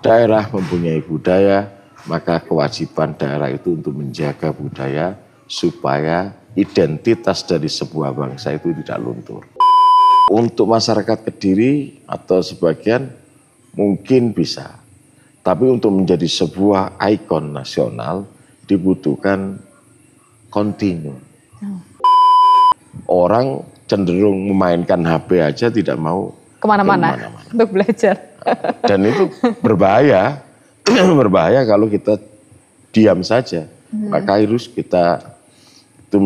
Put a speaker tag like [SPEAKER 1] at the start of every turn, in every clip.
[SPEAKER 1] daerah mempunyai budaya, maka kewajiban daerah itu untuk menjaga budaya supaya identitas dari sebuah bangsa itu tidak luntur. Untuk masyarakat Kediri atau sebagian mungkin bisa, tapi untuk menjadi sebuah ikon nasional dibutuhkan kontinu. Orang cenderung memainkan HP aja tidak mau
[SPEAKER 2] kemana-mana untuk belajar.
[SPEAKER 1] Dan itu berbahaya, berbahaya kalau kita diam saja. Maka harus kita itu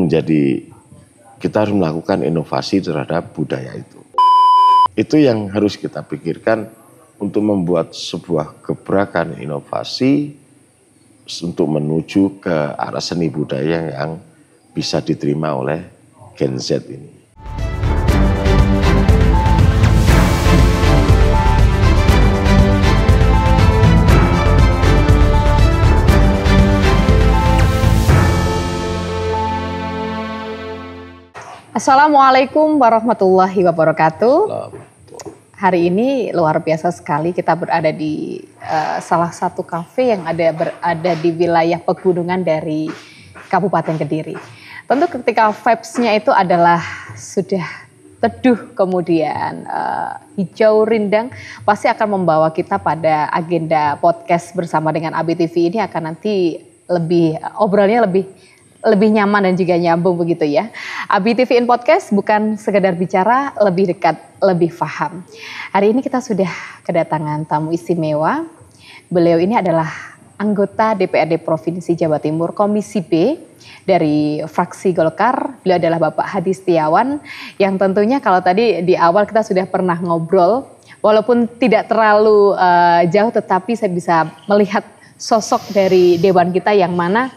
[SPEAKER 1] kita harus melakukan inovasi terhadap budaya itu. Itu yang harus kita pikirkan untuk membuat sebuah gebrakan inovasi untuk menuju ke arah seni budaya yang bisa diterima oleh Gen Z ini.
[SPEAKER 2] Assalamualaikum warahmatullahi wabarakatuh. Hari ini luar biasa sekali kita berada di salah satu kafe yang berada di wilayah pegunungan dari Kabupaten Kediri. Tentu ketika vibes-nya itu adalah sudah teduh, kemudian hijau rindang, pasti akan membawa kita pada agenda podcast bersama dengan ABTV ini akan nanti obrolnya lebih nyaman dan juga nyambung begitu ya. ABTV in Podcast bukan sekedar bicara, lebih dekat, lebih paham. Hari ini kita sudah kedatangan tamu istimewa. Beliau ini adalah anggota DPRD Provinsi Jawa Timur Komisi B dari fraksi Golkar. Beliau adalah Bapak Hadi Setiawan yang tentunya kalau tadi di awal kita sudah pernah ngobrol, walaupun tidak terlalu jauh tetapi saya bisa melihat sosok dari Dewan kita yang mana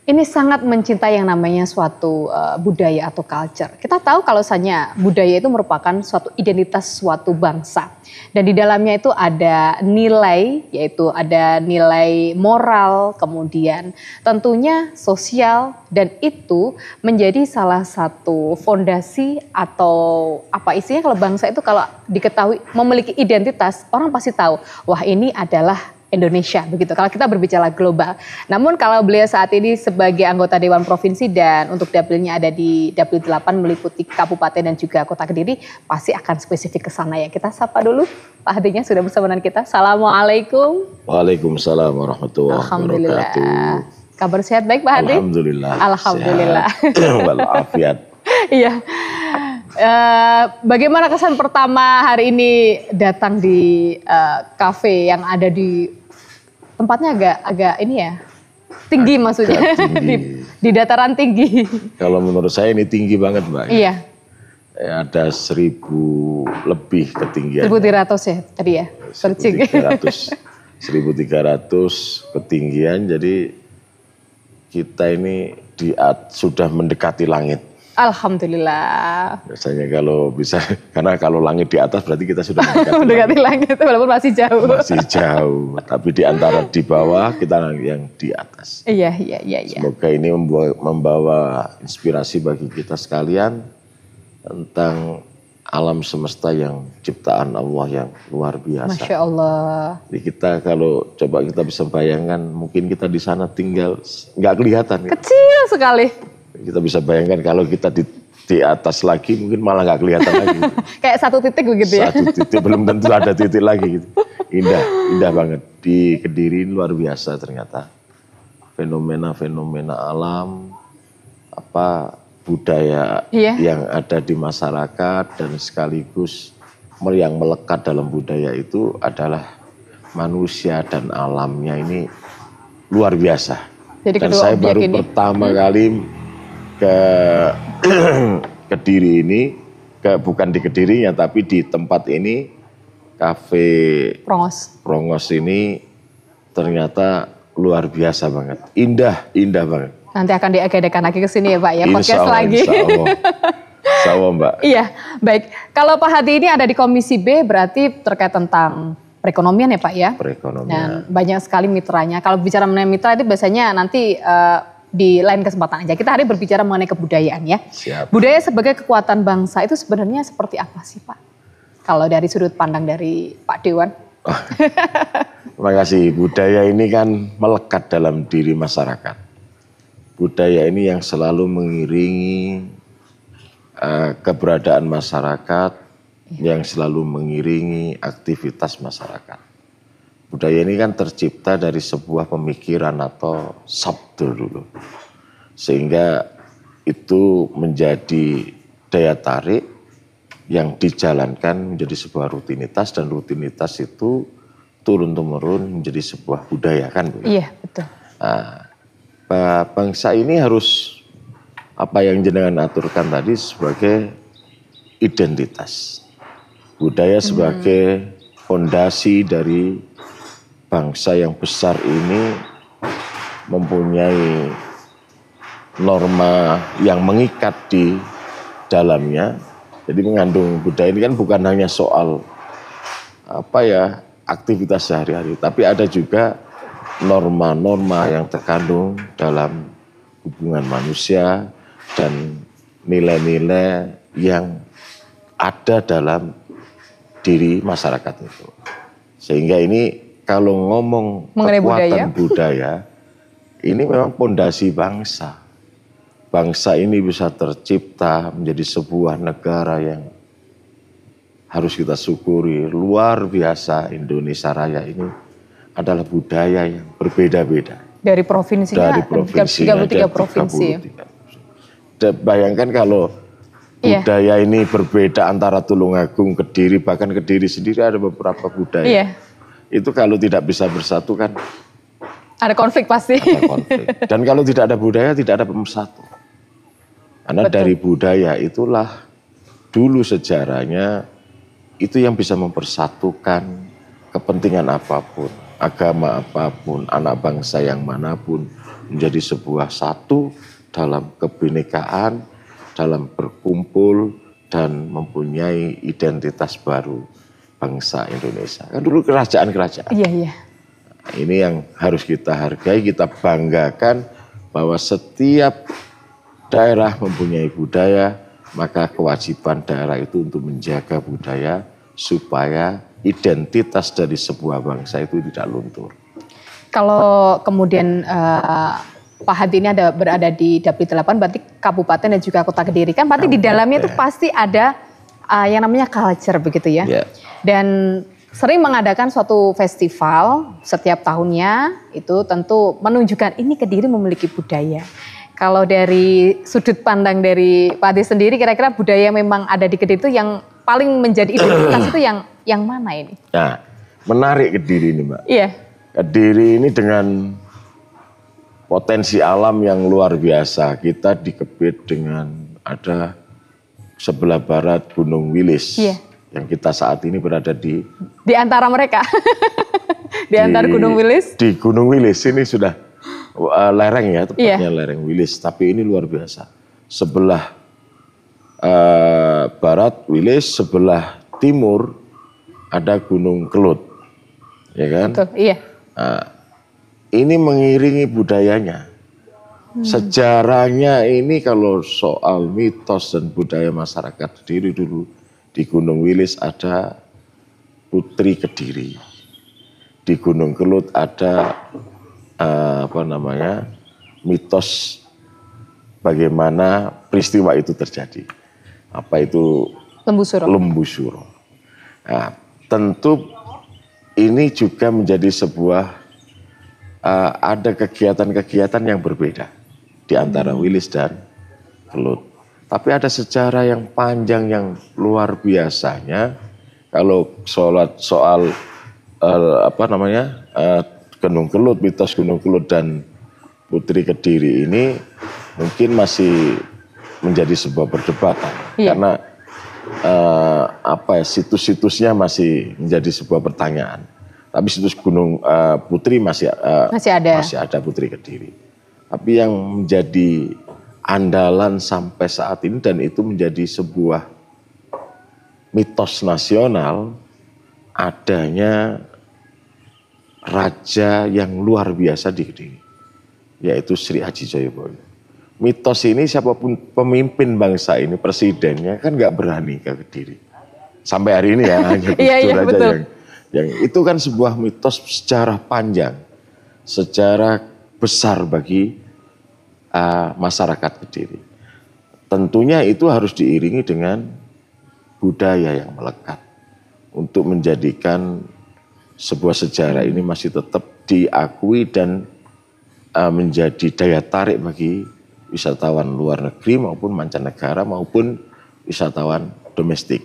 [SPEAKER 2] ini sangat mencintai yang namanya suatu budaya atau culture. Kita tahu kalau misalnya budaya itu merupakan suatu identitas suatu bangsa. Dan di dalamnya itu ada nilai, yaitu ada nilai moral, kemudian tentunya sosial. Dan itu menjadi salah satu fondasi atau apa istilahnya kalau bangsa itu kalau diketahui memiliki identitas, orang pasti tahu, wah ini adalah Indonesia begitu. Kalau kita berbicara global. Namun kalau beliau saat ini sebagai anggota Dewan Provinsi dan untuk dapilnya ada di Dapil 8 meliputi Kabupaten dan juga Kota Kediri, pasti akan spesifik ke sana ya. Kita sapa dulu Pak Hadinya sudah bersama dengan kita. Assalamualaikum.
[SPEAKER 1] Waalaikumsalam warahmatullahi wabarakatuh.
[SPEAKER 2] Kabar sehat baik Pak Hadi?
[SPEAKER 1] Alhamdulillah.
[SPEAKER 2] Alhamdulillah.
[SPEAKER 1] Walafiat.
[SPEAKER 2] Iya. Bagaimana kesan pertama hari ini datang di kafe yang ada di tempatnya agak ini ya tinggi maksudnya tinggi. Di dataran tinggi. Kalau
[SPEAKER 1] menurut saya ini tinggi banget Mbak.
[SPEAKER 2] Iya.
[SPEAKER 1] Ada 1.000 lebih ketinggian.
[SPEAKER 2] 1.300 ya tadi ya.
[SPEAKER 1] 1.300 ketinggian. Jadi kita ini sudah mendekati langit.
[SPEAKER 2] Alhamdulillah.
[SPEAKER 1] Biasanya kalau bisa, karena kalau langit di atas berarti kita sudah
[SPEAKER 2] mendekati langit, walaupun masih jauh.
[SPEAKER 1] Masih jauh, tapi di antara di bawah kita yang di atas.
[SPEAKER 2] Iya.
[SPEAKER 1] Semoga ini membawa inspirasi bagi kita sekalian tentang alam semesta yang ciptaan Allah yang luar biasa.
[SPEAKER 2] Masya Allah.
[SPEAKER 1] Jadi kita kalau coba kita bisa bayangkan, mungkin kita di sana tinggal nggak kelihatan.
[SPEAKER 2] Kecil sekali.
[SPEAKER 1] Kita bisa bayangkan kalau kita di atas lagi mungkin malah nggak kelihatan lagi.
[SPEAKER 2] Kayak satu titik begitu ya?
[SPEAKER 1] Satu titik, belum tentu ada titik lagi gitu. Indah banget. Di Kediri luar biasa ternyata. Fenomena-fenomena alam, budaya yang ada di masyarakat dan sekaligus yang melekat dalam budaya itu adalah manusia dan alamnya ini luar biasa.
[SPEAKER 2] Jadi
[SPEAKER 1] dan saya baru pertama kali ke Kediri ini, bukan di Kedirinya tapi di tempat ini, kafe Prongos ini ternyata luar biasa banget, indah banget.
[SPEAKER 2] Nanti akan diagendakan lagi ke sini ya Pak ya, podcast lagi.
[SPEAKER 1] Insya Allah Mbak.
[SPEAKER 2] Iya, baik. Kalau Pak Hadi ini ada di Komisi B berarti terkait tentang perekonomian ya Pak ya?
[SPEAKER 1] Perekonomian.
[SPEAKER 2] Dan banyak sekali mitranya. Kalau bicara mengenai mitra itu biasanya nanti di lain kesempatan aja. Kita hari berbicara mengenai kebudayaan ya.
[SPEAKER 1] Siap.
[SPEAKER 2] Budaya sebagai kekuatan bangsa itu sebenarnya seperti apa sih Pak? Kalau dari sudut pandang dari Pak Dewan?
[SPEAKER 1] Terima kasih. Budaya ini kan melekat dalam diri masyarakat. Budaya ini yang selalu mengiringi keberadaan masyarakat, yang selalu mengiringi aktivitas masyarakat. Budaya ini kan tercipta dari sebuah pemikiran atau sabda dulu. Sehingga itu menjadi daya tarik yang dijalankan menjadi sebuah rutinitas, dan rutinitas itu turun-temurun menjadi sebuah budaya kan.
[SPEAKER 2] Iya, betul.
[SPEAKER 1] Nah, bangsa ini harus apa yang jenengan aturkan tadi sebagai identitas. Budaya sebagai fondasi dari bangsa yang besar ini mempunyai norma yang mengikat di dalamnya. Jadi mengandung budaya ini kan bukan hanya soal aktivitas sehari-hari, tapi ada juga norma-norma yang terkandung dalam hubungan manusia dan nilai-nilai yang ada dalam diri masyarakat itu. Sehingga ini kalau ngomong
[SPEAKER 2] mengenai
[SPEAKER 1] kekuatan budaya, ini memang pondasi bangsa. Bangsa ini bisa tercipta menjadi sebuah negara yang harus kita syukuri. Luar biasa, Indonesia Raya ini adalah budaya yang berbeda-beda.
[SPEAKER 2] Dari provinsinya,
[SPEAKER 1] dari provinsinya
[SPEAKER 2] 33 provinsi.
[SPEAKER 1] 33. Bayangkan kalau budaya ini berbeda antara Tulungagung, Kediri, bahkan Kediri sendiri ada beberapa budaya.
[SPEAKER 2] Iya.
[SPEAKER 1] Itu kalau tidak bisa bersatu kan
[SPEAKER 2] ada konflik pasti.
[SPEAKER 1] ada konflik. Dan kalau tidak ada budaya, tidak ada pemersatu. Karena dari budaya itulah dulu sejarahnya itu yang bisa mempersatukan kepentingan apapun, agama apapun, anak bangsa yang manapun menjadi sebuah satu dalam kebinekaan, dalam berkumpul dan mempunyai identitas baru bangsa Indonesia. Kan dulu kerajaan-kerajaan.
[SPEAKER 2] Iya, iya.
[SPEAKER 1] Nah, ini yang harus kita hargai, kita banggakan bahwa setiap daerah mempunyai budaya, maka kewajiban daerah itu untuk menjaga budaya supaya identitas dari sebuah bangsa itu tidak luntur.
[SPEAKER 2] Kalau kemudian Pak Hadi ini berada di Dapil 8, berarti kabupaten dan juga kota Kediri kan, berarti di dalamnya itu pasti ada yang namanya culture begitu ya.
[SPEAKER 1] Yeah.
[SPEAKER 2] Dan sering mengadakan suatu festival setiap tahunnya, itu tentu menunjukkan ini Kediri memiliki budaya. Kalau dari sudut pandang dari Pak Hadi sendiri, kira-kira budaya yang memang ada di Kediri itu yang paling menjadi identitas itu yang mana ini?
[SPEAKER 1] Nah, menarik Kediri ini, Mbak.
[SPEAKER 2] Iya.
[SPEAKER 1] Kediri ini dengan potensi alam yang luar biasa. Kita dikebit dengan ada sebelah barat Gunung Wilis.
[SPEAKER 2] Iya.
[SPEAKER 1] Yang kita saat ini berada di
[SPEAKER 2] antara mereka. di antara Gunung Wilis.
[SPEAKER 1] Di Gunung Wilis ini sudah lereng ya, tepatnya lereng Wilis, tapi ini luar biasa. Sebelah barat Wilis, sebelah timur ada Gunung Kelut, ya kan?
[SPEAKER 2] Betul, iya.
[SPEAKER 1] Nah, ini mengiringi budayanya. Sejarahnya ini kalau soal mitos dan budaya masyarakat Kediri dulu, di Gunung Wilis ada Putri Kediri, di Gunung Kelut ada mitos bagaimana peristiwa itu terjadi. Apa itu
[SPEAKER 2] Lembu Suro?
[SPEAKER 1] Lembu Suro. Nah, tentu ini juga menjadi sebuah ada kegiatan-kegiatan yang berbeda di antara Wilis dan Kelut. Tapi ada sejarah yang panjang yang luar biasanya. Kalau soal Gunung Kelut, mitos Gunung Kelut dan Putri Kediri ini mungkin masih menjadi sebuah perdebatan.
[SPEAKER 2] Iya.
[SPEAKER 1] Karena situs-situsnya masih menjadi sebuah pertanyaan. Tapi situs Gunung Putri masih ada Putri Kediri. Tapi yang menjadi andalan sampai saat ini dan itu menjadi sebuah mitos nasional adanya raja yang luar biasa di Kediri, yaitu Sri Aji Joyoboyo. Mitos ini siapapun pemimpin bangsa ini, presidennya kan nggak berani ke Kediri. Sampai hari ini ya, hanya Gus Dur aja Yang itu kan sebuah mitos sejarah panjang, sejarah besar bagi masyarakat Kediri. Tentunya itu harus diiringi dengan budaya yang melekat untuk menjadikan sebuah sejarah ini masih tetap diakui dan menjadi daya tarik bagi wisatawan luar negeri maupun mancanegara maupun wisatawan domestik.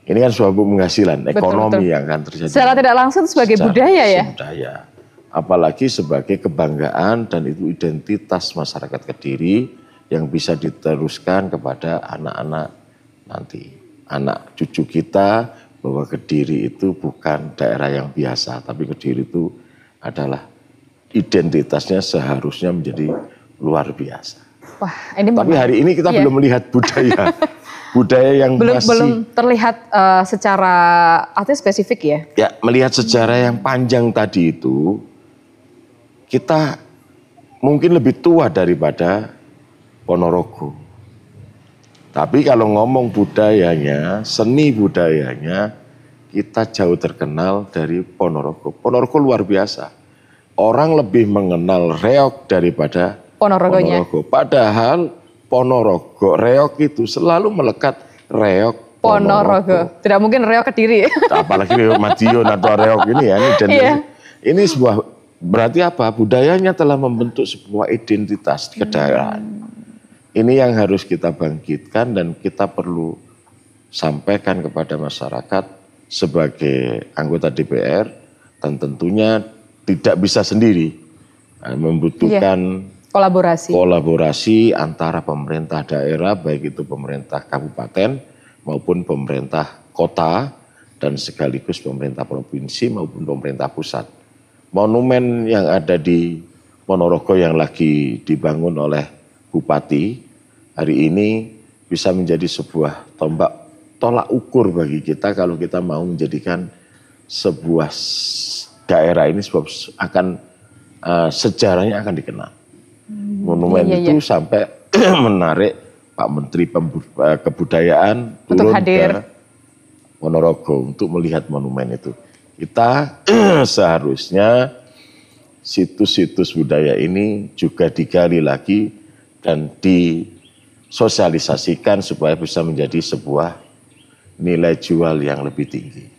[SPEAKER 1] Ini kan suatu penghasilan ekonomi yang akan terjadi.
[SPEAKER 2] Secara tidak langsung sebagai budaya ya?
[SPEAKER 1] Budaya. Apalagi sebagai kebanggaan dan itu identitas masyarakat Kediri yang bisa diteruskan kepada anak-anak nanti. Anak cucu kita bahwa Kediri itu bukan daerah yang biasa, tapi Kediri itu adalah identitasnya seharusnya menjadi luar biasa.
[SPEAKER 2] Wah, ini
[SPEAKER 1] tapi hari ini kita belum melihat budaya. Budaya yang
[SPEAKER 2] belum terlihat secara artinya spesifik ya?
[SPEAKER 1] Ya, melihat sejarah yang panjang tadi itu, kita mungkin lebih tua daripada Ponorogo. Tapi kalau ngomong budayanya, seni budayanya, kita jauh terkenal dari Ponorogo. Ponorogo luar biasa. Orang lebih mengenal reog daripada Ponorogo. Padahal Ponorogo, reog itu selalu melekat reog Ponorogo.
[SPEAKER 2] Tidak mungkin reog Kediri.
[SPEAKER 1] Apalagi reog Madiun atau reog ini ya. Ini sebuah, berarti apa? Budayanya telah membentuk sebuah identitas kedaerahan. Ini yang harus kita bangkitkan dan kita perlu sampaikan kepada masyarakat sebagai anggota DPR dan tentunya tidak bisa sendiri, membutuhkan kolaborasi antara pemerintah daerah, baik itu pemerintah kabupaten maupun pemerintah kota dan sekaligus pemerintah provinsi maupun pemerintah pusat. Monumen yang ada di Ponorogo yang lagi dibangun oleh Bupati hari ini bisa menjadi sebuah tolak ukur bagi kita kalau kita mau menjadikan sebuah daerah ini akan sejarahnya akan dikenal. Monumen itu sampai menarik Pak Menteri Kebudayaan turun ke Ponorogo untuk melihat monumen itu. Kita seharusnya situs-situs budaya ini juga digali lagi dan disosialisasikan supaya bisa menjadi sebuah nilai jual yang lebih tinggi.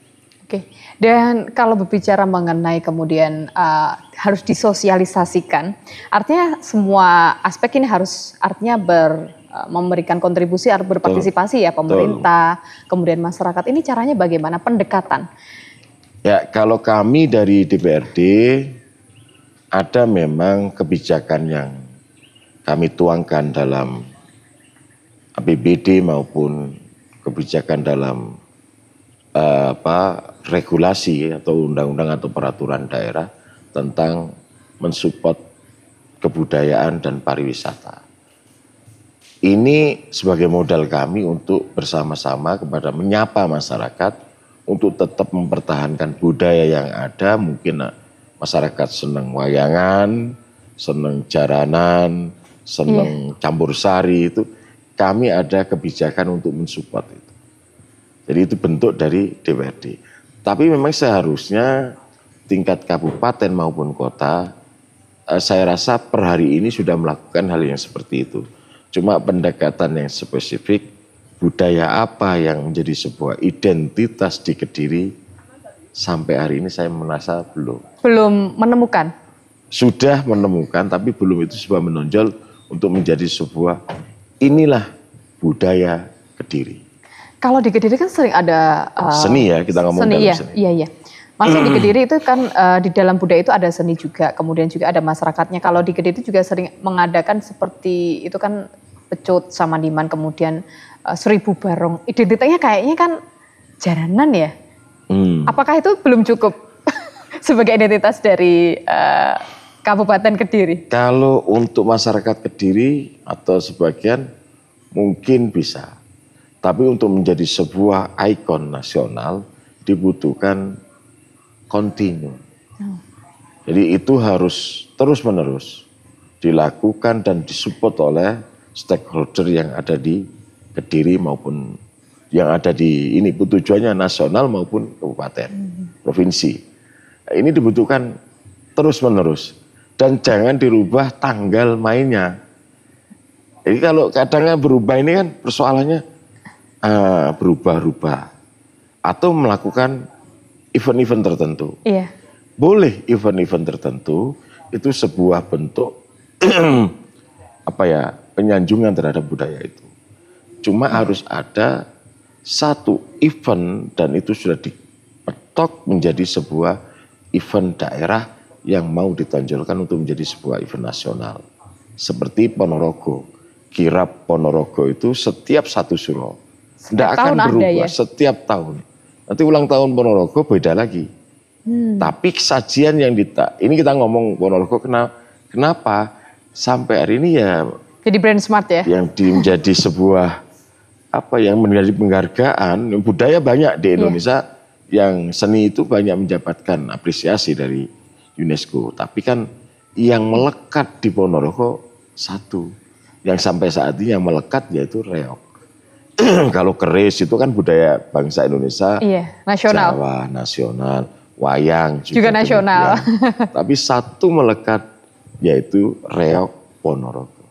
[SPEAKER 2] Oke, dan kalau berbicara mengenai kemudian harus disosialisasikan, artinya semua aspek ini harus artinya memberikan kontribusi, harus berpartisipasi ya pemerintah, kemudian masyarakat. Ini caranya bagaimana pendekatan?
[SPEAKER 1] Ya, kalau kami dari DPRD ada memang kebijakan yang kami tuangkan dalam APBD maupun kebijakan dalam regulasi atau undang-undang atau peraturan daerah tentang mensupport kebudayaan dan pariwisata. Ini sebagai modal kami untuk bersama-sama kepada menyapa masyarakat untuk tetap mempertahankan budaya yang ada. Mungkin masyarakat senang wayangan, senang jaranan, senang campur sari itu. Kami ada kebijakan untuk mensupport itu. Jadi itu bentuk dari DPRD. Tapi memang seharusnya tingkat kabupaten maupun kota, saya rasa per hari ini sudah melakukan hal yang seperti itu. Cuma pendekatan yang spesifik, budaya apa yang menjadi sebuah identitas di Kediri, sampai hari ini saya merasa belum.
[SPEAKER 2] Belum menemukan?
[SPEAKER 1] Sudah menemukan, tapi belum itu sebuah menonjol untuk menjadi sebuah inilah budaya Kediri.
[SPEAKER 2] Kalau di Kediri kan sering ada
[SPEAKER 1] seni ya, kita ngomong dalam seni.
[SPEAKER 2] Iya. Masuk di Kediri itu kan di dalam budaya itu ada seni juga, kemudian juga ada masyarakatnya. Kalau di Kediri itu juga sering mengadakan seperti itu kan pecut sama Diman, kemudian 1000 barong. Identitasnya kayaknya kan jaranan ya. Apakah itu belum cukup sebagai identitas dari Kabupaten Kediri? Kalau
[SPEAKER 1] untuk masyarakat Kediri atau sebagian mungkin bisa. Tapi untuk menjadi sebuah ikon nasional dibutuhkan kontinu. Jadi itu harus terus-menerus dilakukan dan disupport oleh stakeholder yang ada di Kediri maupun yang ada di ini tujuannya nasional maupun kabupaten, provinsi. Nah, ini dibutuhkan terus-menerus dan jangan dirubah tanggal mainnya. Jadi kalau kadangnya berubah ini kan persoalannya berubah-ubah atau melakukan event-event tertentu.
[SPEAKER 2] Iya.
[SPEAKER 1] Boleh event-event tertentu itu sebuah bentuk penyanjungan terhadap budaya itu. Cuma harus ada satu event dan itu sudah dipetok menjadi sebuah event daerah yang mau ditonjolkan untuk menjadi sebuah event nasional. Seperti Ponorogo, kirab Ponorogo itu setiap 1 Suro. Tidak akan berubah setiap tahun. Nanti ulang tahun Ponorogo beda lagi. Tapi sajian yang ini kita ngomong Ponorogo kenapa sampai hari ini ya
[SPEAKER 2] jadi brand smart ya. Yang
[SPEAKER 1] menjadi sebuah yang menjadi penghargaan budaya banyak di Indonesia yang seni itu banyak mendapatkan apresiasi dari UNESCO. Tapi kan yang melekat di Ponorogo satu yang sampai saat ini yang melekat yaitu reog. Kalau keris itu kan budaya bangsa Indonesia,
[SPEAKER 2] nasional.
[SPEAKER 1] Jawa nasional. Wayang
[SPEAKER 2] juga nasional.
[SPEAKER 1] Tapi satu melekat yaitu reog Ponorogo.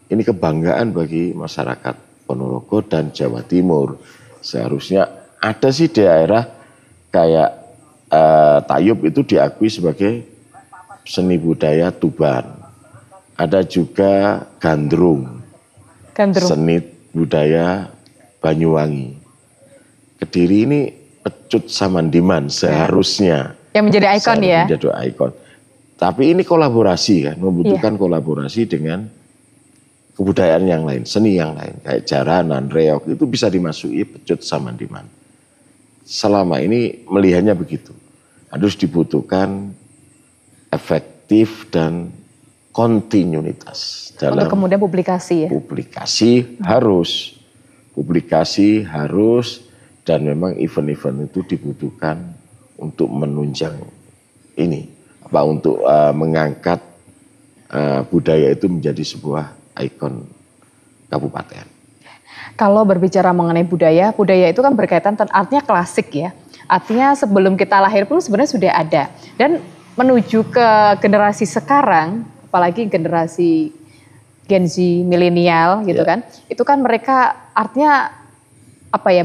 [SPEAKER 1] Ini kebanggaan bagi masyarakat Ponorogo dan Jawa Timur. Seharusnya ada sih daerah kayak Tayub itu diakui sebagai seni budaya Tuban. Ada juga Gandrung. Seni budaya Banyuwangi. Kediri ini Pecut Samandiman seharusnya.
[SPEAKER 2] Yang menjadi ikon ya.
[SPEAKER 1] Menjadi ikon. Tapi ini kolaborasi kan, membutuhkan kolaborasi dengan kebudayaan yang lain, seni yang lain. Kayak jaranan, reog itu bisa dimasuki Pecut Samandiman. Selama ini melihatnya begitu. Harus dibutuhkan efektif dan kontinuitas.
[SPEAKER 2] Untuk kemudian publikasi ya. Publikasi harus. Dan memang event-event itu dibutuhkan untuk menunjang ini, untuk mengangkat budaya itu menjadi sebuah ikon kabupaten. Kalau berbicara mengenai budaya itu kan berkaitan artinya klasik ya. Artinya sebelum kita lahir pun sebenarnya sudah ada. Dan menuju ke generasi sekarang, apalagi generasi Gen Z, milenial gitu kan, itu kan mereka artinya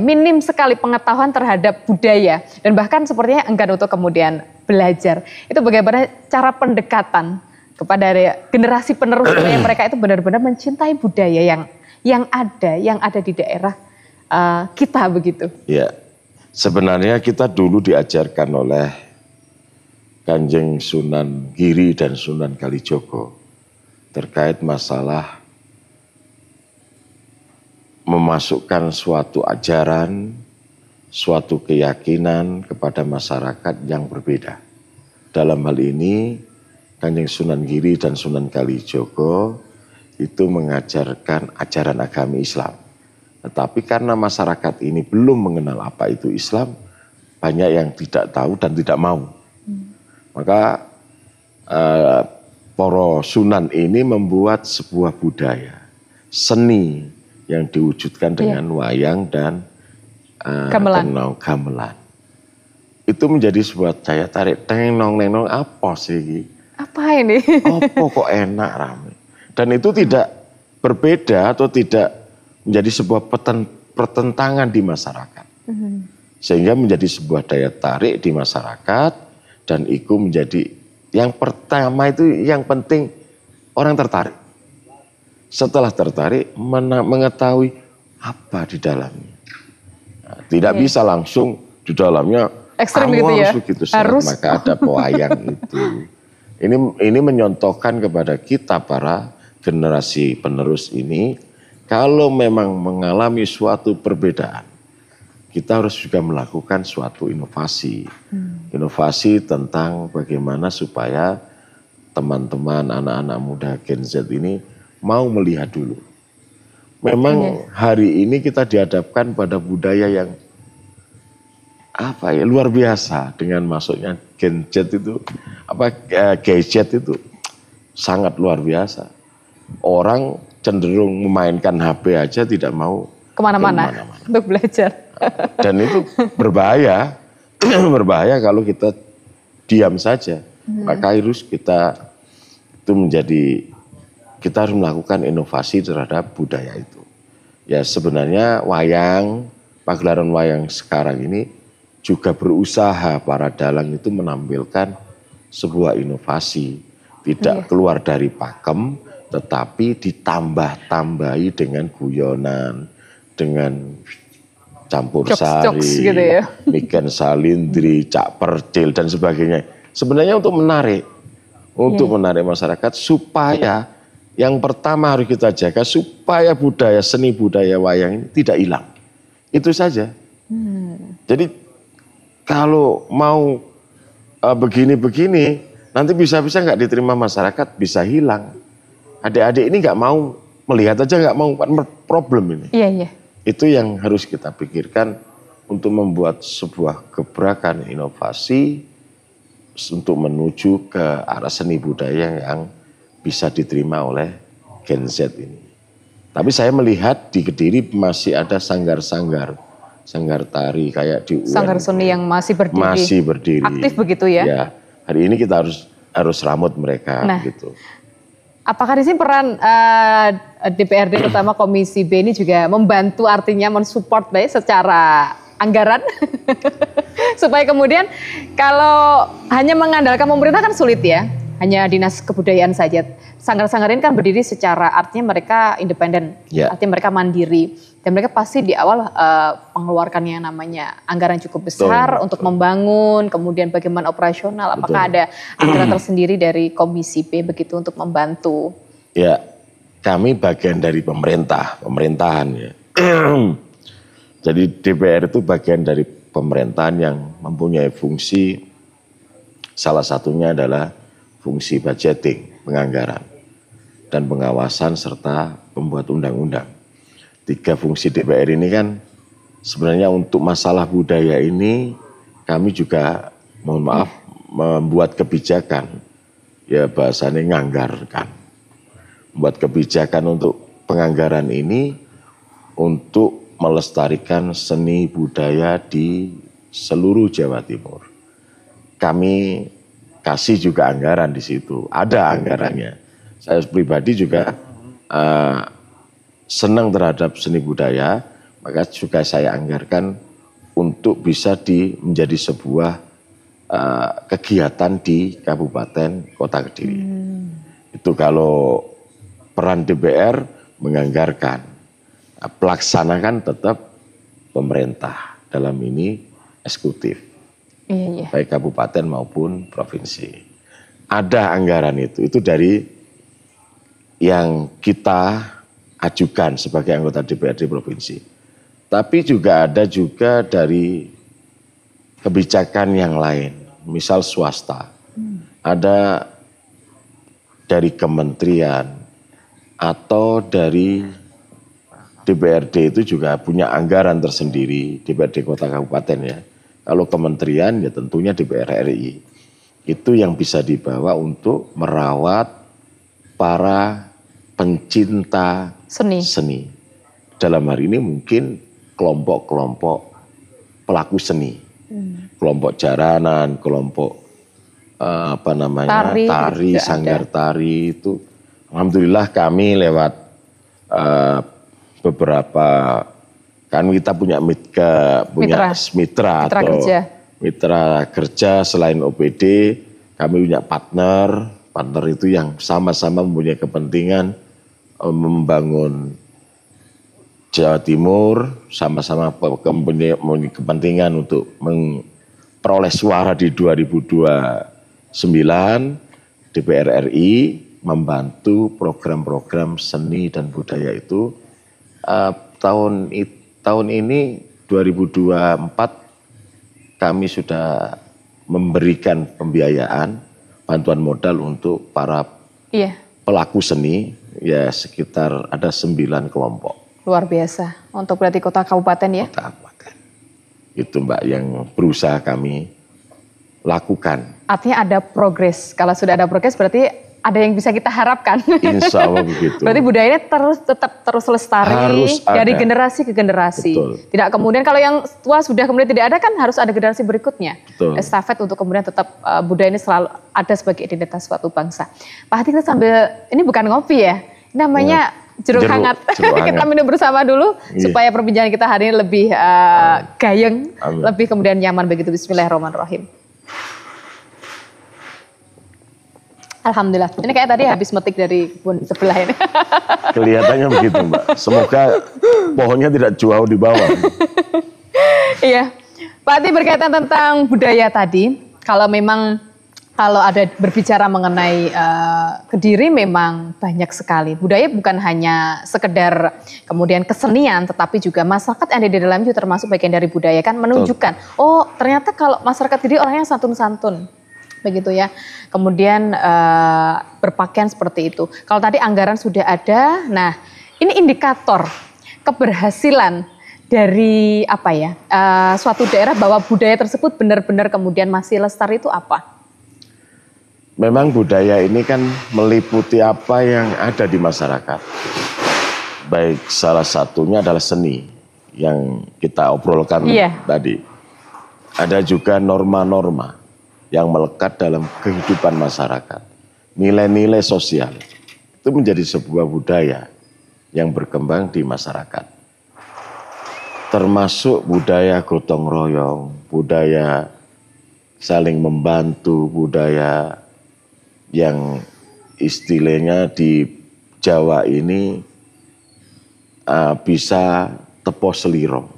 [SPEAKER 2] minim sekali pengetahuan terhadap budaya dan bahkan sepertinya enggan untuk kemudian belajar. Itu bagaimana cara pendekatan kepada generasi penerus supaya mereka itu benar-benar mencintai budaya yang ada di daerah kita begitu. Ya,
[SPEAKER 1] sebenarnya kita dulu diajarkan oleh Kanjeng Sunan Giri dan Sunan Kalijogo terkait masalah memasukkan suatu ajaran, suatu keyakinan kepada masyarakat yang berbeda. Dalam hal ini, Kanjeng Sunan Giri dan Sunan Kalijogo itu mengajarkan ajaran agama Islam. Tetapi karena masyarakat ini belum mengenal apa itu Islam, banyak yang tidak tahu dan tidak mau. Maka para sunan ini membuat sebuah budaya, seni, yang diwujudkan dengan wayang dan gamelan. Itu menjadi sebuah daya tarik. Tenong apa sih?
[SPEAKER 2] Apa ini?
[SPEAKER 1] Apa kok enak rame. Dan itu tidak berbeda atau tidak menjadi sebuah pertentangan di masyarakat. Sehingga menjadi sebuah daya tarik di masyarakat dan itu menjadi yang pertama itu yang penting orang tertarik. Setelah tertarik, mengetahui apa di dalamnya. Nah, tidak bisa langsung di dalamnya,
[SPEAKER 2] ekstrem gitu ya?
[SPEAKER 1] Begitu, maka ada pewayang itu. Ini menyontohkan kepada kita para generasi penerus ini, kalau memang mengalami suatu perbedaan, kita harus juga melakukan suatu inovasi. Inovasi tentang bagaimana supaya teman-teman anak-anak muda Gen Z ini mau melihat dulu. Memang hari ini kita dihadapkan pada budaya yang luar biasa dengan masuknya Gen Z itu, gadget itu sangat luar biasa. Orang cenderung memainkan HP aja tidak mau
[SPEAKER 2] kemana-mana untuk belajar.
[SPEAKER 1] Dan itu berbahaya, berbahaya kalau kita diam saja. Maka harus kita kita harus melakukan inovasi terhadap budaya itu. Ya sebenarnya pagelaran wayang sekarang ini juga berusaha para dalang itu menampilkan sebuah inovasi. Tidak keluar dari pakem, tetapi ditambah-tambahi dengan guyonan, dengan campur sari,
[SPEAKER 2] gitu ya.
[SPEAKER 1] Miken Salindri, Cak Percil dan sebagainya. Sebenarnya untuk menarik masyarakat supaya yang pertama harus kita jaga supaya seni budaya wayang ini tidak hilang. Itu saja. Jadi kalau mau begini-begini nanti bisa-bisa nggak diterima masyarakat, bisa hilang. Adik-adik ini nggak mau melihat aja, nggak mau, problem ini.
[SPEAKER 2] Iya.
[SPEAKER 1] Itu yang harus kita pikirkan untuk membuat sebuah gebrakan inovasi untuk menuju ke arah seni budaya yang bisa diterima oleh Gen Z ini. Tapi saya melihat di Kediri masih ada sanggar tari kayak di UN.
[SPEAKER 2] Sanggar seni yang masih berdiri. Aktif begitu ya?
[SPEAKER 1] Ya, hari ini kita harus ramut mereka gitu.
[SPEAKER 2] Apakah di sini peran DPRD terutama Komisi B ini juga membantu, artinya mensupport baik secara anggaran supaya kemudian kalau hanya mengandalkan pemerintah kan sulit ya, hanya dinas kebudayaan saja. Sanggar-sanggar ini kan berdiri secara, artinya mereka independen, artinya mereka mandiri dan mereka pasti di awal mengeluarkan yang namanya anggaran cukup besar untuk membangun, kemudian bagaimana operasional. Apakah ada anggaran tersendiri dari Komisi B begitu untuk membantu?
[SPEAKER 1] Ya, kami bagian dari pemerintahan ya. Jadi DPR itu bagian dari pemerintahan yang mempunyai fungsi, salah satunya adalah fungsi budgeting, penganggaran, dan pengawasan serta pembuat undang-undang. 3 fungsi DPR ini kan sebenarnya untuk masalah budaya ini kami juga mohon maaf membuat kebijakan, ya bahasanya nganggarkan. Membuat kebijakan untuk penganggaran ini untuk melestarikan seni budaya di seluruh Jawa Timur. Kami kasih juga anggaran di situ, ada anggarannya. Saya pribadi juga senang terhadap seni budaya, maka juga saya anggarkan untuk bisa menjadi sebuah kegiatan di Kabupaten Kota Kediri. Itu kalau peran DPR menganggarkan, pelaksanakan tetap pemerintah, dalam ini eksekutif. Baik kabupaten maupun provinsi. Ada anggaran itu dari yang kita ajukan sebagai anggota DPRD provinsi. Tapi juga ada dari kebijakan yang lain, misal swasta. Ada dari kementerian atau dari DPRD itu juga punya anggaran tersendiri, DPRD kota kabupaten ya. Kalau kementerian ya tentunya DPR RI. Itu yang bisa dibawa untuk merawat para pencinta seni. Dalam hari ini mungkin kelompok-kelompok pelaku seni. Kelompok jaranan, kelompok tari, sanggar tari itu. Alhamdulillah kami lewat beberapa, kan kita punya mitra kerja selain OPD, kami punya partner itu yang sama-sama mempunyai kepentingan membangun Jawa Timur, sama-sama mempunyai kepentingan untuk memperoleh suara di 2029. DPR RI membantu program-program seni dan budaya itu. Tahun ini 2024 kami sudah memberikan pembiayaan bantuan modal untuk para pelaku seni, ya sekitar ada 9 kelompok.
[SPEAKER 2] Luar biasa, untuk berarti kota kabupaten ya?
[SPEAKER 1] Kota kabupaten. Itu Mbak yang berusaha kami lakukan.
[SPEAKER 2] Artinya ada progres, kalau sudah ada progres berarti ada yang bisa kita harapkan.
[SPEAKER 1] Insya Allah begitu.
[SPEAKER 2] Berarti budayanya tetap terus lestari dari generasi ke generasi.
[SPEAKER 1] Betul.
[SPEAKER 2] Tidak kemudian kalau yang tua sudah kemudian tidak ada kan harus ada generasi berikutnya.
[SPEAKER 1] Betul.
[SPEAKER 2] Estafet untuk kemudian tetap budaya ini selalu ada sebagai identitas suatu bangsa. Pak Hadi, kita sambil ini bukan ngopi ya, namanya jeruk hangat. Kita minum bersama dulu supaya perbincangan kita hari ini lebih gayeng, lebih kemudian nyaman begitu. Bismillahirrahmanirrahim. Alhamdulillah. Ini kayak tadi habis metik dari kebun sebelah ini.
[SPEAKER 1] Kelihatannya begitu, Mbak. Semoga pohonnya tidak jauh di bawah.
[SPEAKER 2] Iya. Pak Hadi, berkaitan tentang budaya tadi, kalau ada berbicara mengenai Kediri memang banyak sekali. Budaya bukan hanya sekedar kemudian kesenian, tetapi juga masyarakat yang ada di dalamnya juga termasuk bagian dari budaya, kan menunjukkan, oh ternyata kalau masyarakat Kediri orangnya santun-santun. Begitu ya, kemudian berpakaian seperti itu. Kalau tadi anggaran sudah ada, nah ini indikator keberhasilan dari suatu daerah bahwa budaya tersebut benar-benar kemudian masih lestari itu apa?
[SPEAKER 1] Memang budaya ini kan meliputi apa yang ada di masyarakat. Baik, salah satunya adalah seni yang kita obrolkan tadi. Ada juga norma-norma yang melekat dalam kehidupan masyarakat. Nilai-nilai sosial itu menjadi sebuah budaya yang berkembang di masyarakat. Termasuk budaya gotong royong, budaya saling membantu, budaya yang istilahnya di Jawa ini bisa tepo seliro.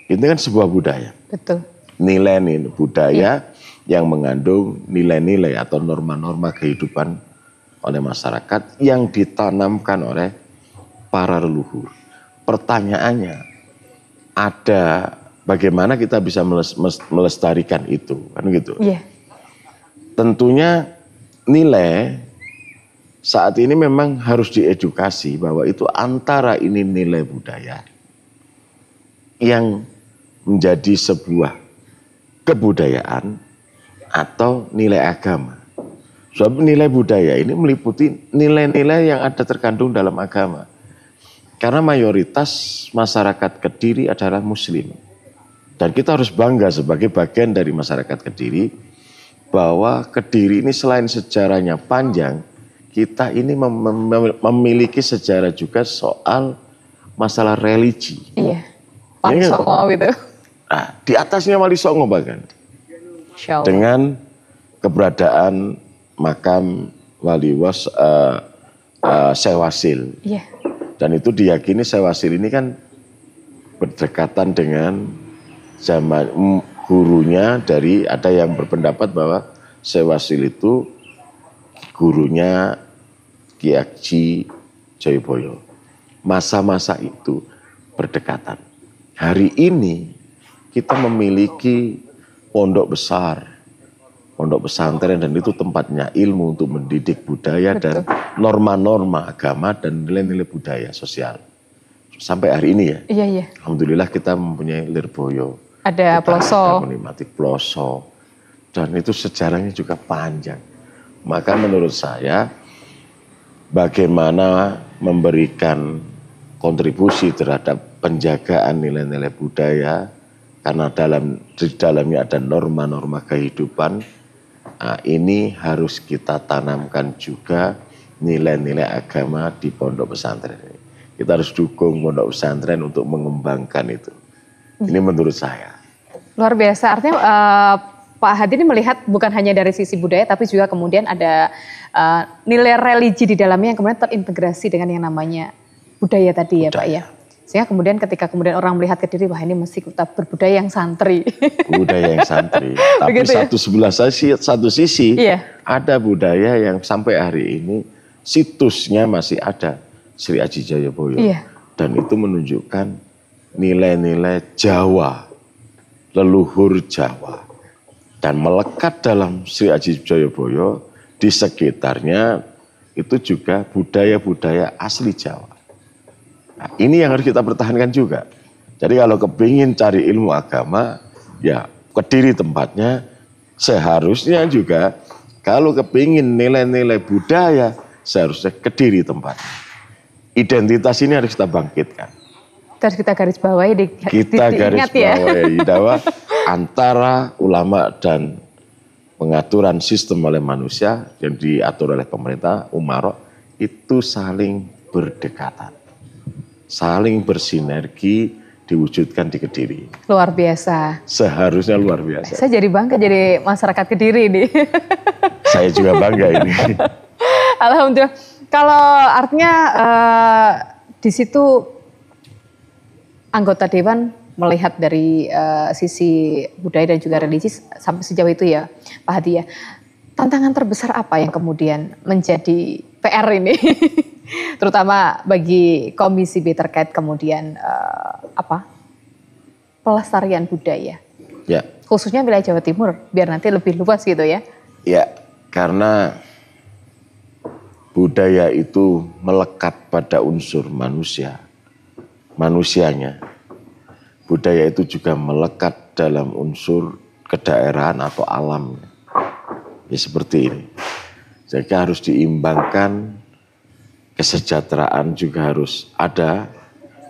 [SPEAKER 1] Itu kan sebuah budaya.
[SPEAKER 2] Betul.
[SPEAKER 1] Nilai-nilai budaya yang mengandung nilai-nilai atau norma-norma kehidupan oleh masyarakat yang ditanamkan oleh para leluhur. Pertanyaannya, ada bagaimana kita bisa melestarikan itu, kan gitu? Iya. Tentunya nilai saat ini memang harus diedukasi bahwa itu antara ini nilai budaya yang menjadi sebuah kebudayaan atau nilai agama. Sebab nilai budaya ini meliputi nilai-nilai yang ada terkandung dalam agama. Karena mayoritas masyarakat Kediri adalah Muslim. Dan kita harus bangga sebagai bagian dari masyarakat Kediri bahwa Kediri ini selain sejarahnya panjang, kita ini memiliki sejarah juga soal masalah religi. Iya,
[SPEAKER 2] Wali Songo gitu.
[SPEAKER 1] Nah, di atasnya Wali Songo bahkan. Dengan keberadaan makam Waliwas Sewasil. Yeah. Dan itu diyakini Sewasil ini kan berdekatan dengan zaman gurunya dari, ada yang berpendapat bahwa Sewasil itu gurunya Ki Haji Joyoboyo. Masa-masa itu berdekatan. Hari ini kita memiliki pondok besar, pondok pesantren, dan itu tempatnya ilmu untuk mendidik budaya. Betul. Dan norma-norma agama dan nilai-nilai budaya sosial. Sampai hari ini ya. Iya, iya. Alhamdulillah kita mempunyai Lirboyo.
[SPEAKER 2] Ada Ploso.
[SPEAKER 1] Menikmati Ploso. Dan itu sejarahnya juga panjang. Maka menurut saya bagaimana memberikan kontribusi terhadap penjagaan nilai-nilai budaya, karena di dalamnya ada norma-norma kehidupan. Nah, ini harus kita tanamkan juga nilai-nilai agama di pondok pesantren. Kita harus dukung pondok pesantren untuk mengembangkan itu. Ini menurut saya.
[SPEAKER 2] Luar biasa. Artinya Pak Hadi ini melihat bukan hanya dari sisi budaya, tapi juga kemudian ada nilai religi di dalamnya yang kemudian terintegrasi dengan yang namanya budaya tadi ya Pak ya. Sehingga kemudian ketika kemudian orang melihat Kediri, wah ini mesti kita berbudaya yang santri.
[SPEAKER 1] Budaya yang santri. Tapi satu sisi ada budaya yang sampai hari ini situsnya masih ada, Sri Aji Joyoboyo. Iya. Dan itu menunjukkan nilai-nilai Jawa, leluhur Jawa. Dan melekat dalam Sri Aji Joyoboyo, di sekitarnya itu juga budaya-budaya asli Jawa. Nah, ini yang harus kita pertahankan juga. Jadi kalau kepingin cari ilmu agama, ya Kediri tempatnya, seharusnya juga Kalau kepingin nilai-nilai budaya, seharusnya Kediri tempatnya. Identitas ini harus kita bangkitkan.
[SPEAKER 2] Terus kita garis bawahi,
[SPEAKER 1] Kita garis bawahi bahwa antara ulama dan pengaturan sistem oleh manusia yang diatur oleh pemerintah, umarok, itu saling berdekatan. Saling bersinergi diwujudkan di Kediri.
[SPEAKER 2] Luar biasa.
[SPEAKER 1] Seharusnya luar biasa.
[SPEAKER 2] Saya jadi bangga jadi masyarakat Kediri nih.
[SPEAKER 1] Saya juga bangga ini.
[SPEAKER 2] Alhamdulillah. Kalau artinya di situ anggota dewan melihat dari sisi budaya dan juga religi sampai sejauh itu ya Pak Hadi ya. Tantangan terbesar apa yang kemudian menjadi PR ini? Terutama bagi Komisi B terkait kemudian pelestarian budaya.
[SPEAKER 1] Ya.
[SPEAKER 2] Khususnya wilayah Jawa Timur, biar nanti lebih luas gitu ya.
[SPEAKER 1] Ya, karena budaya itu melekat pada unsur manusianya. Budaya itu juga melekat dalam unsur kedaerahan atau alam. Ya seperti ini. Jadi harus diimbangkan, kesejahteraan juga harus ada.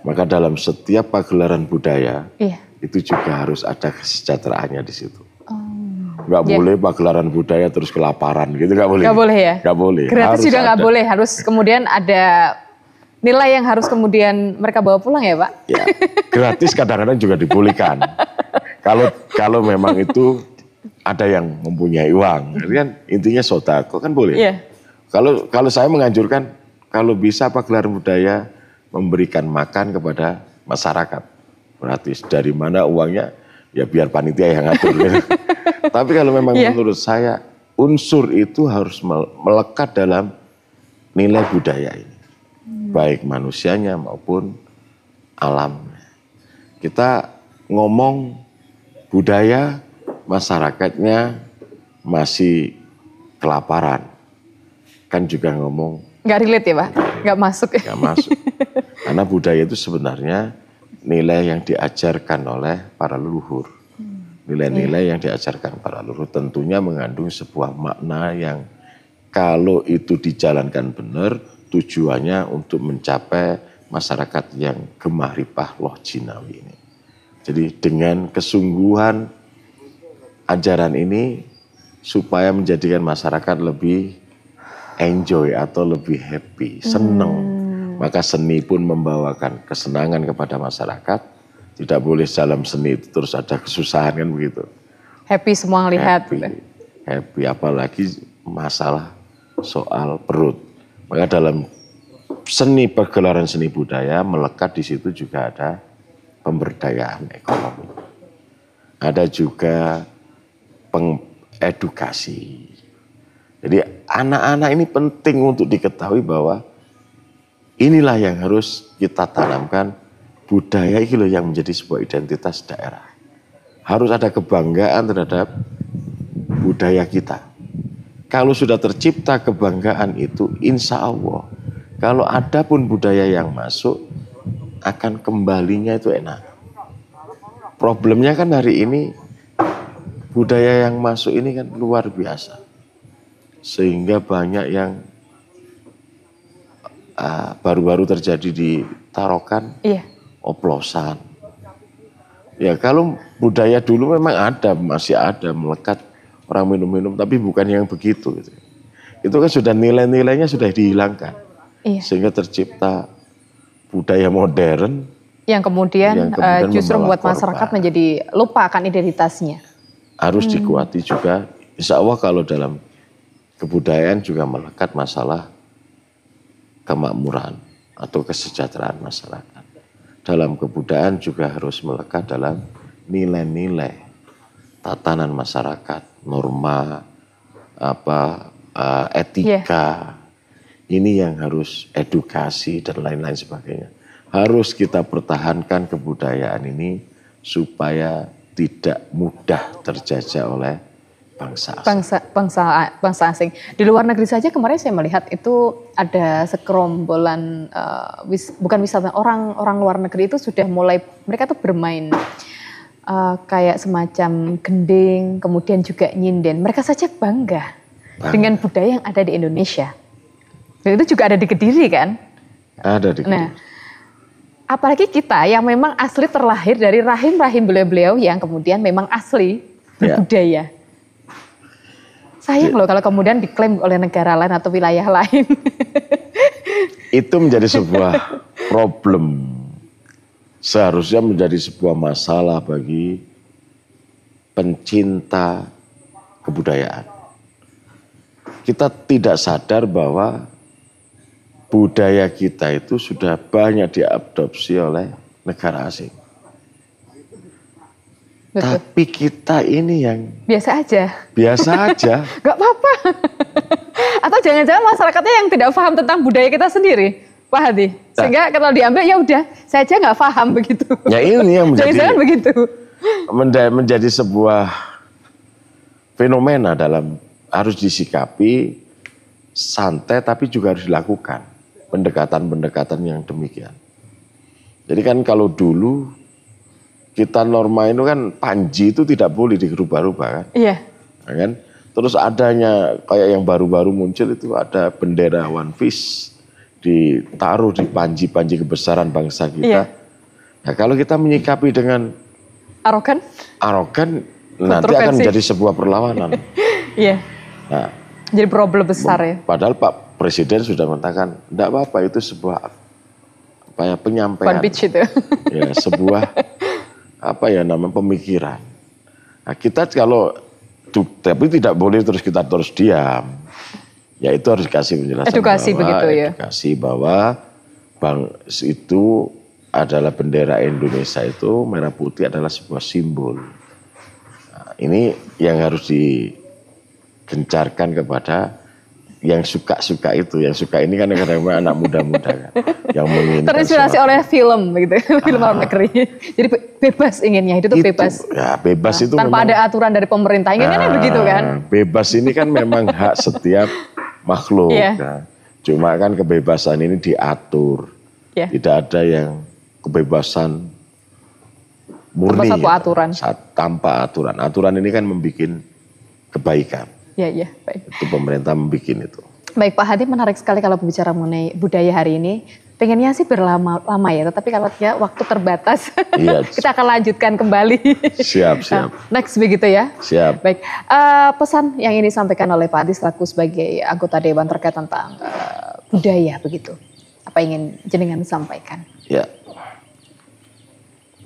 [SPEAKER 1] Maka dalam setiap pagelaran budaya, itu juga harus ada kesejahteraannya di situ. Nggak boleh pagelaran budaya terus kelaparan gitu, nggak boleh.
[SPEAKER 2] Nggak boleh ya?
[SPEAKER 1] Nggak boleh.
[SPEAKER 2] Gratis
[SPEAKER 1] harus
[SPEAKER 2] juga nggak
[SPEAKER 1] ada.
[SPEAKER 2] boleh, harus kemudian ada nilai yang harus kemudian mereka bawa pulang ya Pak?
[SPEAKER 1] Ya, gratis kadang-kadang juga dibolehkan. Kalau memang itu ada yang mempunyai uang, kan intinya sodako kan boleh.
[SPEAKER 2] Iya.
[SPEAKER 1] Kalau saya menganjurkan, kalau bisa pagelaran budaya memberikan makan kepada masyarakat gratis. Dari mana uangnya? Ya biar panitia yang ngatur. Gitu. Tapi kalau memang menurut saya unsur itu harus melekat dalam nilai budaya ini, baik manusianya maupun alamnya. Kita ngomong budaya, masyarakatnya masih kelaparan, kan juga ngomong
[SPEAKER 2] Nggak relate ya Pak? Nggak masuk ya?
[SPEAKER 1] nggak masuk. Karena budaya itu sebenarnya nilai yang diajarkan oleh para leluhur. Nilai-nilai yang diajarkan para leluhur tentunya mengandung sebuah makna yang kalau itu dijalankan benar, tujuannya untuk mencapai masyarakat yang gemah ripah loh jinawi ini. Jadi dengan kesungguhan ajaran ini supaya menjadikan masyarakat lebih enjoy atau lebih happy, senang. Maka seni pun membawakan kesenangan kepada masyarakat. Tidak boleh dalam seni itu terus ada kesusahan kan begitu.
[SPEAKER 2] Happy semua ngelihat.
[SPEAKER 1] Happy, apalagi masalah soal perut. Maka dalam seni pagelaran seni budaya melekat di situ juga ada pemberdayaan ekonomi. Ada juga pengedukasi. Jadi anak-anak ini penting untuk diketahui bahwa inilah yang harus kita tanamkan, budaya ini loh yang menjadi sebuah identitas daerah. Harus ada kebanggaan terhadap budaya kita. Kalau sudah tercipta kebanggaan itu, insya Allah, kalau ada pun budaya yang masuk, akan kembalinya itu enak. Problemnya kan hari ini, budaya yang masuk ini kan luar biasa. Sehingga banyak yang baru-baru terjadi di Tarokan, oplosan. Ya kalau budaya dulu memang ada, masih ada melekat orang minum-minum, tapi bukan yang begitu. Gitu. Itu kan sudah nilai-nilainya sudah dihilangkan, sehingga tercipta budaya modern
[SPEAKER 2] yang kemudian justru membuat masyarakat menjadi lupa akan identitasnya.
[SPEAKER 1] Harus dikuati juga, insya Allah kalau dalam kebudayaan juga melekat masalah kemakmuran atau kesejahteraan masyarakat. Dalam kebudayaan juga harus melekat dalam nilai-nilai tatanan masyarakat, norma, etika. Ini yang harus edukasi dan lain-lain sebagainya. Harus kita pertahankan kebudayaan ini supaya tidak mudah terjajah oleh bangsa
[SPEAKER 2] asing. Di luar negeri saja kemarin saya melihat itu ada sekerombolan bukan wisata, orang luar negeri itu sudah mulai, mereka tuh bermain kayak semacam gending, kemudian juga nyinden. Mereka saja bangga dengan budaya yang ada di Indonesia. Dan itu juga ada di Kediri kan?
[SPEAKER 1] Ada di Kediri.
[SPEAKER 2] Nah, apalagi kita yang memang asli terlahir dari rahim-rahim beliau-beliau yang kemudian memang asli berbudaya. Sayang loh kalau kemudian diklaim oleh negara lain atau wilayah lain.
[SPEAKER 1] Itu menjadi sebuah problem. Seharusnya menjadi sebuah masalah bagi pencinta kebudayaan. Kita tidak sadar bahwa budaya kita itu sudah banyak diadopsi oleh negara asing.
[SPEAKER 2] Betul.
[SPEAKER 1] Tapi kita ini yang
[SPEAKER 2] biasa aja.
[SPEAKER 1] Biasa aja.
[SPEAKER 2] Gak apa-apa. Atau jangan-jangan masyarakatnya yang tidak paham tentang budaya kita sendiri, Pak Hadi. Sehingga kalau diambil ya udah, saya aja nggak paham begitu.
[SPEAKER 1] Ya ini yang
[SPEAKER 2] jangan begitu.
[SPEAKER 1] Menjadi sebuah fenomena dalam harus disikapi santai tapi juga harus dilakukan pendekatan-pendekatan yang demikian. Jadi kan kalau dulu kita norma itu kan panji itu tidak boleh dirubah-rubah kan.
[SPEAKER 2] Iya.
[SPEAKER 1] Kan? Terus adanya kayak yang baru-baru muncul itu ada bendera One Piece ditaruh di panji-panji kebesaran bangsa kita. Iya. Nah, kalau kita menyikapi dengan arogan nanti akan menjadi sebuah perlawanan.
[SPEAKER 2] Iya. Nah, jadi problem besar ya.
[SPEAKER 1] Padahal Pak Presiden sudah mengatakan tidak apa-apa itu sebuah penyampaian.
[SPEAKER 2] One Piece itu.
[SPEAKER 1] Ya, sebuah pemikiran. Nah, kita tapi tidak boleh kita terus diam. Ya itu harus dikasih penjelasan.
[SPEAKER 2] Edukasi begitu ya.
[SPEAKER 1] Edukasi bahwa itu adalah bendera Indonesia itu merah putih adalah sebuah simbol. Nah, ini yang harus digencarkan kepada yang suka itu, yang suka ini kan kadang-kadang anak muda-muda kan, yang menginginkan
[SPEAKER 2] terinspirasi oleh film begitu, film luar negeri. Jadi bebas inginnya, itu bebas.
[SPEAKER 1] Ya bebas itu
[SPEAKER 2] tanpa ada aturan dari pemerintah, inginnya begitu kan.
[SPEAKER 1] Bebas ini kan memang hak setiap makhluk. Kan. Cuma kan kebebasan ini diatur, tidak ada yang kebebasan murni.
[SPEAKER 2] Tanpa satu aturan.
[SPEAKER 1] Tanpa aturan. Aturan ini kan membuat kebaikan.
[SPEAKER 2] Iya, baik.
[SPEAKER 1] Itu pemerintah membuat itu.
[SPEAKER 2] Baik Pak Hadi, menarik sekali kalau berbicara mengenai budaya hari ini. Pengennya sih berlama-lama ya, tetapi kalau waktu terbatas, kita akan lanjutkan kembali.
[SPEAKER 1] Siap.
[SPEAKER 2] Next begitu ya.
[SPEAKER 1] Siap.
[SPEAKER 2] Baik, pesan yang ini disampaikan oleh Pak Hadi selaku sebagai anggota Dewan terkait tentang budaya begitu. Apa ingin jenengan sampaikan?
[SPEAKER 1] Ya,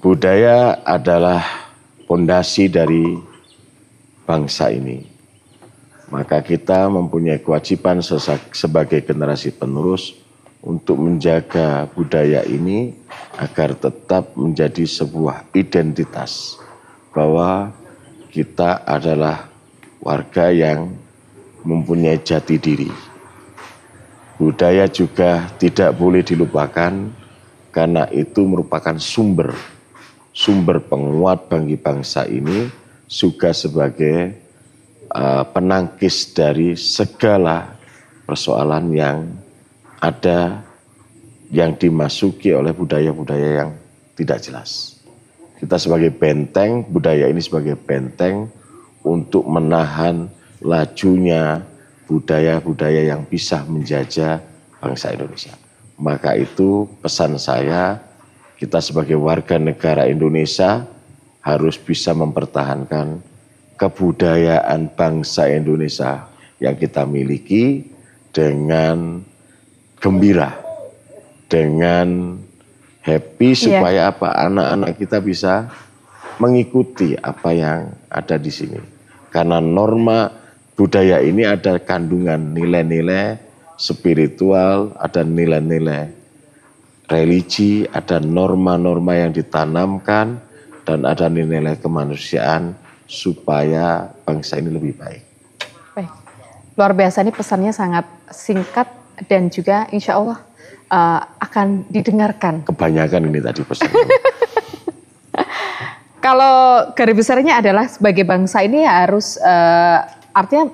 [SPEAKER 1] budaya adalah fondasi dari bangsa ini. Maka kita mempunyai kewajiban sebagai generasi penerus untuk menjaga budaya ini agar tetap menjadi sebuah identitas bahwa kita adalah warga yang mempunyai jati diri. Budaya juga tidak boleh dilupakan karena itu merupakan sumber penguat bagi bangsa ini juga sebagai penangkis dari segala persoalan yang ada yang dimasuki oleh budaya-budaya yang tidak jelas. Kita sebagai benteng, budaya ini sebagai benteng untuk menahan lajunya budaya-budaya yang bisa menjajah bangsa Indonesia. Maka itu pesan saya, kita sebagai warga negara Indonesia harus bisa mempertahankan kebudayaan bangsa Indonesia yang kita miliki dengan gembira, dengan happy supaya anak-anak kita bisa mengikuti apa yang ada di sini. Karena norma budaya ini ada kandungan nilai-nilai spiritual, ada nilai-nilai religi, ada norma-norma yang ditanamkan dan ada nilai-nilai kemanusiaan supaya bangsa ini lebih baik.
[SPEAKER 2] Baik, luar biasa, ini pesannya sangat singkat dan juga insya Allah akan didengarkan.
[SPEAKER 1] Kebanyakan ini tadi pesan.
[SPEAKER 2] Kalau garis besarnya adalah sebagai bangsa ini harus artinya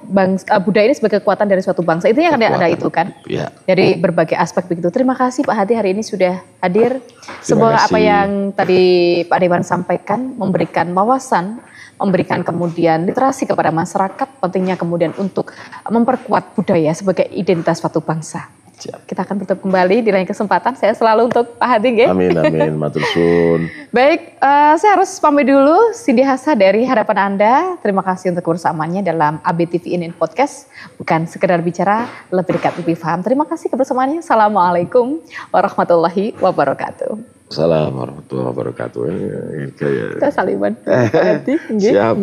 [SPEAKER 2] budaya ini sebagai kekuatan dari suatu bangsa. Itu yang ada itu kan.
[SPEAKER 1] Ya.
[SPEAKER 2] Dari berbagai aspek begitu. Terima kasih Pak Hadi hari ini sudah hadir. Semoga apa yang tadi Pak Dewan sampaikan memberikan wawasan memberikan kemudian literasi kepada masyarakat, pentingnya kemudian untuk memperkuat budaya sebagai identitas suatu bangsa.
[SPEAKER 1] Siap.
[SPEAKER 2] Kita akan tutup kembali di lain kesempatan. Saya selalu untuk Pak Hadi.
[SPEAKER 1] Amin, amin. Matur suwun.
[SPEAKER 2] Baik, saya harus pamit dulu. Cindy Hasa dari hadapan Anda. Terima kasih untuk kebersamaannya dalam ABTV In Podcast. Bukan sekedar bicara, lebih dekat, lebih paham. Terima kasih kebersamaannya. Assalamualaikum warahmatullahi wabarakatuh.
[SPEAKER 1] Assalamualaikum warahmatullahi wabarakatuh.
[SPEAKER 2] Kita saliman.
[SPEAKER 1] Siap.